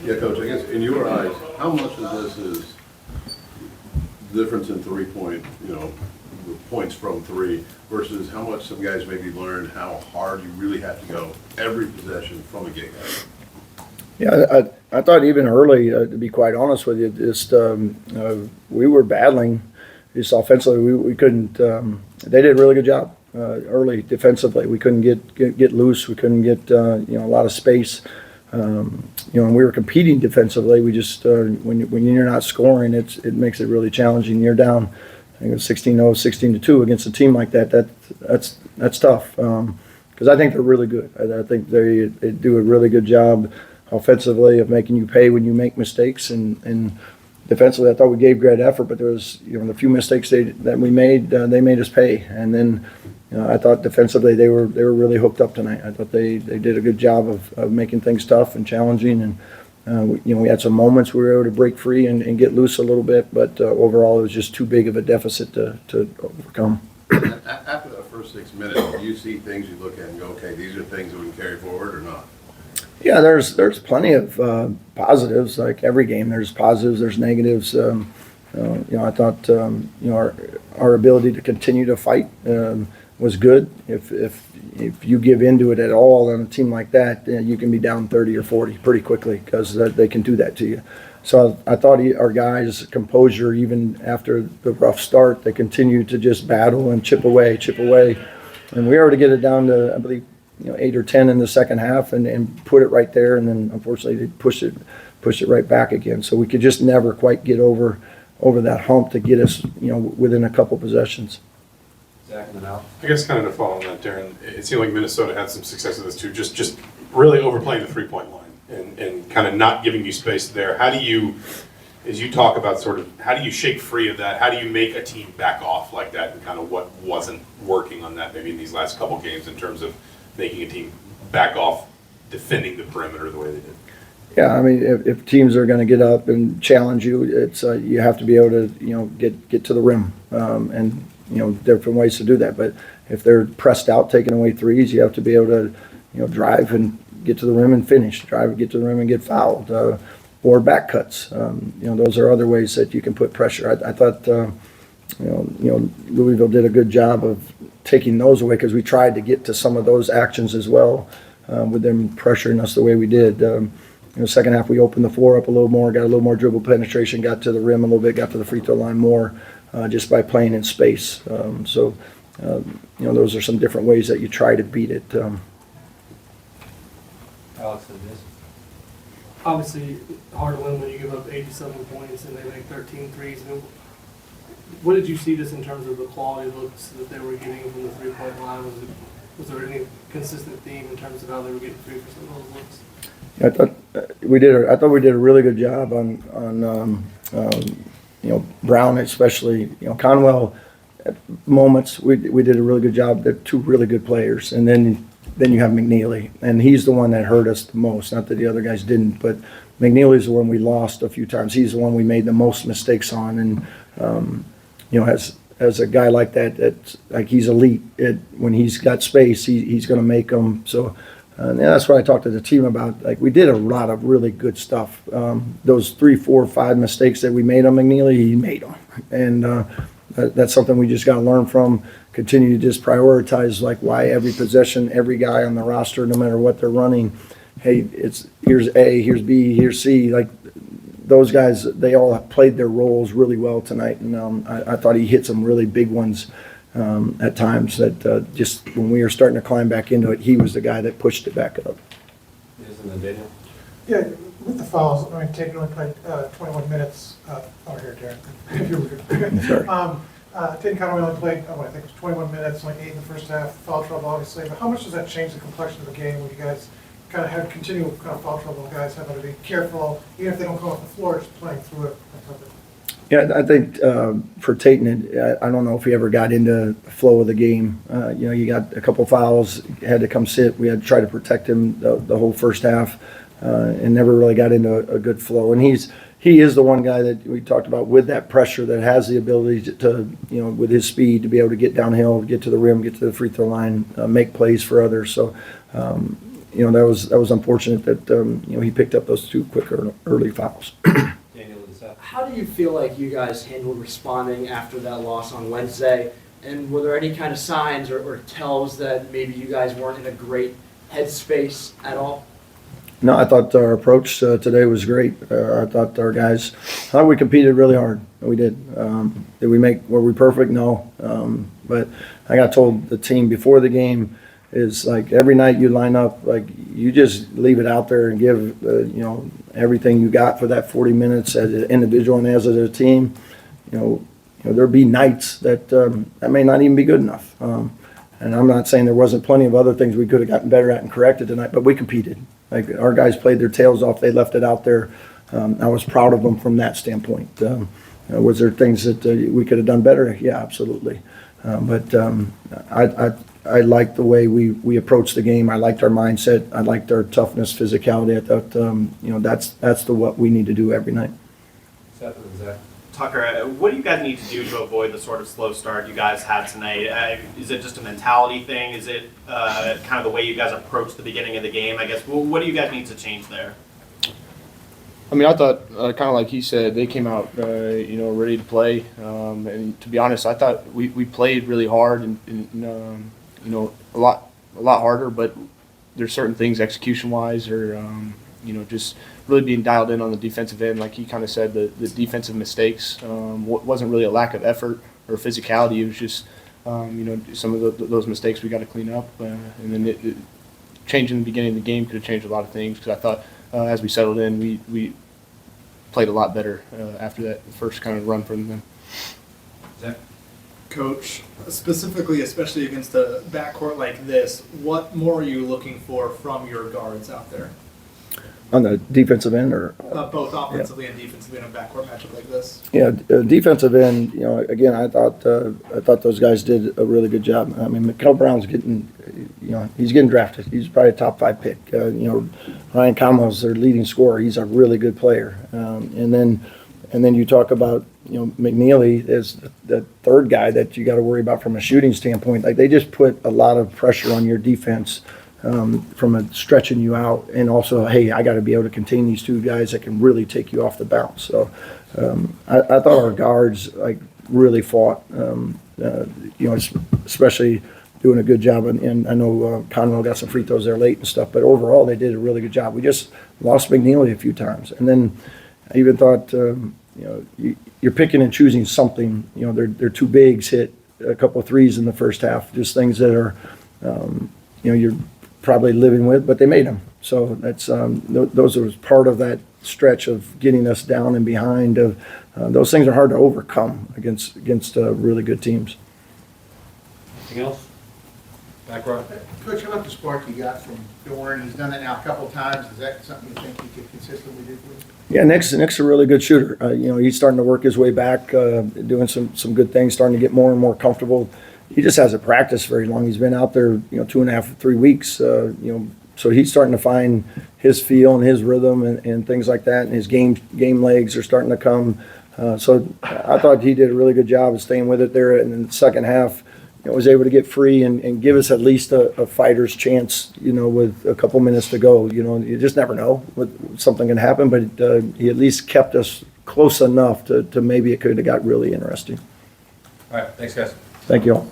Yeah, Coach, I guess in your eyes, how much of this is difference in 3-point, points from three versus how much some guys maybe learned how hard you really have to go every possession from a get-go? Yeah, I thought even early, to be quite honest with you, just we were battling just offensively. We couldn't. They did a really good job early defensively. We couldn't get loose. We couldn't get a lot of space. And we were competing defensively. We just when you're not scoring, it makes it really challenging. You're down, I think it was 16-0, 16-2 against a team like that. That's tough because I think they're really good. I think they do a really good job offensively of making you pay when you make mistakes, and defensively I thought we gave great effort, but there was the few mistakes that we made, they made us pay. And then I thought defensively they were really hooked up tonight. I thought they did a good job of making things tough and challenging, and we had some moments we were able to break free and get loose a little bit, but overall it was just too big of a deficit to overcome. After that first 6 minutes, do you see things you look at and go, okay, these are things that we can carry forward or not? Yeah, there's plenty of positives. Like every game, there's positives, there's negatives. I thought our ability to continue to fight was good. If you give into it at all on a team like that, you can be down 30 or 40 pretty quickly because they can do that to you. So I thought our guys' composure, even after the rough start, they continued to just battle and chip away, and we were able to get it down to, I believe, 8 or 10 in the second half and put it right there, and then unfortunately they pushed it right back again. So we could just never quite get over that hump to get us within a couple possessions. Zach and Al. I guess kind of to follow on that, Darren, it seemed like Minnesota had some success with this too, just really overplaying the 3-point line and kind of not giving you space there. How do you, as you talk about how do you shake free of that? How do you make a team back off like that, and kind of what wasn't working on that maybe in these last couple games in terms of making a team back off defending the perimeter the way they did? Yeah, I mean, if teams are going to get up and challenge you, it's you have to be able to get to the rim, and different ways to do that. But if they're pressed out, taking away threes, you have to be able to drive and get to the rim and finish. Drive and get to the rim and get fouled, or back cuts. Those are other ways that you can put pressure. I thought Louisville did a good job of taking those away because we tried to get to some of those actions as well, with them pressuring us the way we did. Second half we opened the floor up a little more, got a little more dribble penetration, got to the rim a little bit, got to the free throw line more, just by playing in space. Those are some different ways that you try to beat it. Alex said this. Obviously, hard to win when you give up 87 points and they make 13 threes. What did you see just in terms of the quality looks that they were getting from the 3-point line? Was there any consistent theme in terms of how they were getting 3% of those looks? I thought we did a really good job on Brown, especially. Conwell, at moments we did a really good job. They're two really good players, and then you have McNeely, and he's the one that hurt us the most. Not that the other guys didn't, but McNeely's the one we lost a few times. He's the one we made the most mistakes on, and as a guy like that, that's like he's elite. When he's got space, he's going to make them. So. And that's what I talked to the team about. Like, we did a lot of really good stuff. Those 3, 4, 5 mistakes that we made on McNeely, he made them. And that's something we just got to learn from. Continue to just prioritize, like, why every possession, every guy on the roster, no matter what they're running, hey, here's A, here's B, here's C. Like, those guys, they all played their roles really well tonight. And I thought he hit some really big ones. At times that just when we were starting to climb back into it, he was the guy that pushed it back up. Isn't it Daniel? Yeah, with the fouls, I mean, Tate only played 21 minutes. Here, Darren, if you were good. Sorry. Tate Conway only played, I think it was 21 minutes, only 8 in the first half, foul trouble, obviously. But how much does that change the complexion of the game when you guys kind of have continual kind of foul trouble, guys having to be careful, even if they don't come off the floor, just playing through it? Yeah, I think for Tatum, I don't know if he ever got into the flow of the game. You got a couple fouls, had to come sit. We had to try to protect him the whole first half, and never really got into a good flow. And he is the one guy that we talked about with that pressure that has the ability to with his speed to be able to get downhill, get to the rim, get to the free throw line, make plays for others. So that was unfortunate that, he picked up those two quick early fouls. Daniel and Seth. How do you feel like you guys handled responding after that loss on Wednesday? And were there any kind of signs or tells that maybe you guys weren't in a great headspace at all? No, I thought our approach today was great. I thought we competed really hard. We did. Were we perfect? No. But I got told the team before the game is like every night you line up, like you just leave it out there and give, everything you got for that 40 minutes as an individual and as a team. There'll be nights that may not even be good enough. And I'm not saying there wasn't plenty of other things we could have gotten better at and corrected tonight, but we competed. Like our guys played their tails off. They left it out there. I was proud of them from that standpoint. Was there things that we could have done better? Yeah, absolutely. But I liked the way we approached the game. I liked our mindset. I liked our toughness, physicality. I thought, that's what we need to do every night. Seth and Zach. Tucker, what do you guys need to do to avoid the sort of slow start you guys had tonight? Is it just a mentality thing? Is it kind of the way you guys approach the beginning of the game? I guess, what do you guys need to change there? I mean, I thought, kind of like he said, they came out, ready to play. And to be honest, I thought we played really hard and a lot harder. But there's certain things execution-wise or, just really being dialed in on the defensive end. Like he kind of said, the defensive mistakes wasn't really a lack of effort or physicality. It was just, some of those mistakes we got to clean up. And then changing the beginning of the game could have changed a lot of things because I thought as we settled in, we played a lot better after that first kind of run from them. Zach. Coach, specifically, especially against a backcourt like this, what more are you looking for from your guards out there? On the defensive end or? Both offensively and defensively in a backcourt matchup like this. Yeah, defensive end, again, I thought those guys did a really good job. I mean, Mikal Brown's getting, he's getting drafted. He's probably a top 5 pick. Ryan Conwell's their leading scorer. He's a really good player. And then you talk about, McNeely is the third guy that you got to worry about from a shooting standpoint. Like they just put a lot of pressure on your defense. From a stretching you out, and also, hey, I got to be able to contain these two guys that can really take you off the bounce. So, I thought our guards really fought. Especially doing a good job. And I know Conwell got some free throws there late and stuff, but overall they did a really good job. We just lost McNeely a few times, and then I even thought, you're picking and choosing something. Their two bigs hit a couple of threes in the first half, just things that are, you're probably living with, but they made them. So that's those was part of that stretch of getting us down and behind. Of those things are hard to overcome against really good teams. Anything else? Back row. Coach, how about the spark you got from Dorn? He's done that now a couple of times. Is that something you think you could consistently do for you? Yeah, Nick's a really good shooter. He's starting to work his way back, doing some good things, starting to get more and more comfortable. He just hasn't practiced very long. He's been out there, 2.5 to 3 weeks, so he's starting to find his feel and his rhythm and things like that. And his game legs are starting to come. So I thought he did a really good job of staying with it there. And in the second half, was able to get free and give us at least a fighter's chance, with a couple minutes to go. You just never know what something can happen, but he at least kept us close enough to maybe it could have got really interesting. All right, thanks, guys. Thank you all.